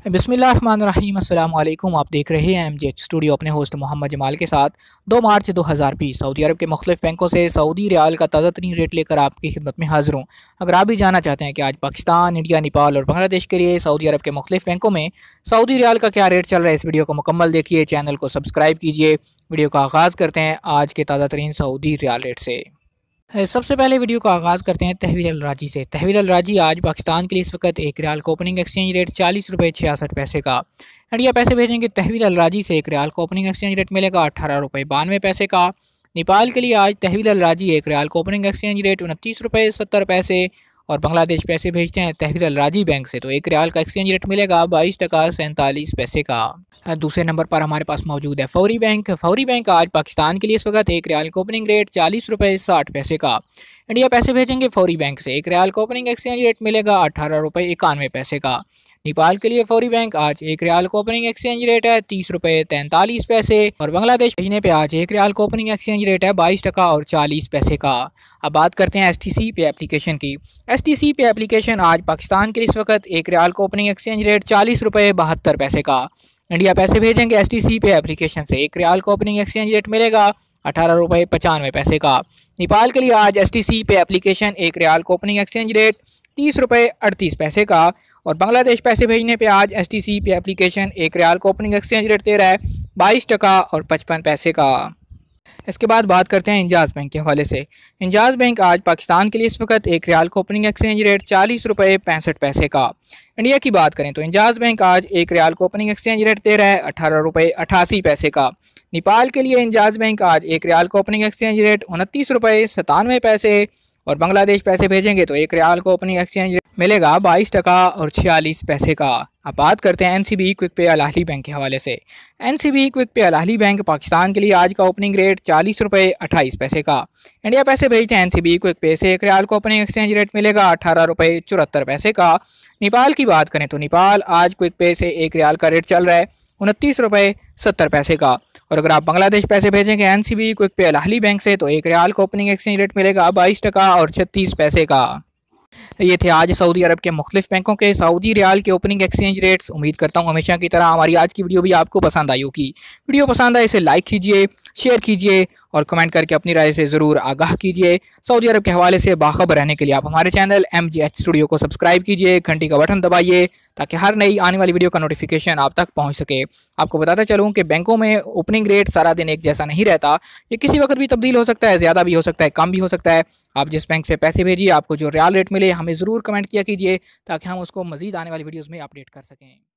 बिस्मिल्लाहिर्रहमानिर्रहीम अस्सलाम वालेकुम। आप देख रहे हैं MGH स्टूडियो अपने होस्ट मोहम्मद जमाल के साथ। 2 मार्च 2020 सऊदी अरब के मुख्तलिफ बैंकों से सऊदी रियाल का ताज़ा तरीन रेट लेकर आपकी खिदमत में हाजिर हूँ। अगर आप भी जानना चाहते हैं कि आज पाकिस्तान, इंडिया, नेपाल और बांग्लादेश के लिए सऊदी अरब के मुख्तलिफ बैंकों में सऊदी रियाल का क्या रेट चल रहा है, इस वीडियो को मुकम्मल देखिए, चैनल को सब्सक्राइब कीजिए। वीडियो का आगाज़ करते हैं आज के ताज़ा तरीन सऊदी रियाल रेट से। सबसे पहले वीडियो का आगाज़ करते हैं तहवील अल राजी से। तहवील अल राजी आज पाकिस्तान के लिए इस वक्त एक रियाल का ओपनिंग एक्सचेंज रेट 40 रुपये 66 पैसे का। इंडिया पैसे भेजेंगे तहवील अल राजी से एक रियाल का ओपनिंग एक्सचेंज रेट मिलेगा 18 रुपये 92 पैसे का। नेपाल के लिए आज तहवील अल राजी एक रियाल का ओपनिंग एक्सचेंज रेट 29 रुपये 70 पैसे। और बांग्लादेश पैसे भेजते हैं तहवील अल राजी बैंक से, तो एक रियाल का एक्सचेंज रेट मिलेगा 22 टका 47 पैसे का। दूसरे नंबर पर हमारे पास मौजूद है फौरी बैंक। फौरी बैंक आज पाकिस्तान के लिए इस वक्त एक रियाल का ओपनिंग रेट 40 रुपये 60 पैसे का। इंडिया पैसे भेजेंगे फौरी बैंक से, एक रियाल का ओपनिंग एक्सचेंज रेट मिलेगा 18 रुपये 91 पैसे का। नेपाल के लिए फौरी बैंक आज एक रियाल का ओपनिंग एक्सचेंज रेट है 30 रुपये 43 पैसे। और बांग्लादेश भेजने पे आज एक रियाल का ओपनिंग एक्सचेंज रेट है 22 टका और 40 पैसे का। अब बात करते हैं STC पे एप्लीकेशन की। STC पे एप्लीकेशन आज पाकिस्तान के लिए इस वक्त एक रियाल का ओपनिंग एक्सचेंज रेट 40 रुपये 72 पैसे का। इंडिया पैसे भेजेंगे STC पे एप्लीकेशन से, एक रियाल का ओपनिंग एक्सचेंज रेट मिलेगा 18 रुपये 95 पैसे का। नेपाल के लिए आज STC पे एप्लीकेशन एक रियाल का ओपनिंग एक्सचेंज रेट 30 रुपये 38 पैसे का। और बांग्लादेश पैसे भेजने पे आज STC पे एप्लीकेशन एक रियाल का ओपनिंग एक्सचेंज रेट दे रहा है 22 टका और 55 पैसे का। इसके बाद बात करते हैं इंजाज़ बैंक के हवाले से। इंजाज़ बैंक आज पाकिस्तान के लिए इस वक्त एक रियाल का ओपनिंग एक्सचेंज रेट 40 रुपये 65 पैसे का। इंडिया की बात करें तो इंजाज़ बैंक आज एक रियाल का ओपनिंग एक्सचेंज रेट दे रहा है 18 रुपये 88 पैसे का। नेपाल के लिए इंजाज़ बैंक आज एक रियाल का ओपनिंग एक्सचेंज रेट 29 रुपये 97 पैसे। और बांग्लादेश पैसे भेजेंगे तो एक रियाल का ओपनिंग एक्सचेंज रेट मिलेगा 22 टका और 46 पैसे का। अब बात करते हैं NCB क्विक पे अल अहली बैंक के हवाले से। NCB क्विक पे अल अहली बैंक पाकिस्तान के लिए आज का ओपनिंग रेट 40 रुपये 28 पैसे का। इंडिया पैसे भेजते हैं NCB क्विक पे से, एक रियाल का ओपनिंग एक्सचेंज रेट मिलेगा 18 रुपये 74 पैसे का। नेपाल की बात करें तो नेपाल आज क्विक पे से एक रियाल का रेट चल रहा है 29 रुपये 70 पैसे का। और अगर आप बांग्लादेश पैसे भेजेंगे NCB क्विक पे अल अहली बैंक से, तो एक रियाल का ओपनिंग एक्सचेंज रेट मिलेगा 22 टका और 36 पैसे का। ये थे आज सऊदी अरब के मुख्तलिफ बैंकों के सऊदी रियाल के ओपनिंग एक्सचेंज रेट्स। उम्मीद करता हूँ हमेशा की तरह हमारी आज की वीडियो भी आपको पसंद आई होगी। वीडियो पसंद आए इसे लाइक कीजिए, शेयर कीजिए और कमेंट करके अपनी राय से ज़रूर आगाह कीजिए। सऊदी अरब के हवाले से बाखबर रहने के लिए आप हमारे चैनल MGH स्टूडियो को सब्सक्राइब कीजिए, घंटी का बटन दबाइए ताकि हर नई आने वाली वीडियो का नोटिफिकेशन आप तक पहुंच सके। आपको बताता चलूँ कि बैंकों में ओपनिंग रेट सारा दिन एक जैसा नहीं रहता, ये किसी वक्त भी तब्दील हो सकता है, ज़्यादा भी हो सकता है, कम भी हो सकता है। आप जिस बैंक से पैसे भेजिए, आपको जो रियाल रेट मिले हमें ज़रूर कमेंट किया कीजिए ताकि हम उसको मज़ीद आने वाली वीडियोज़ में अपडेट कर सकें।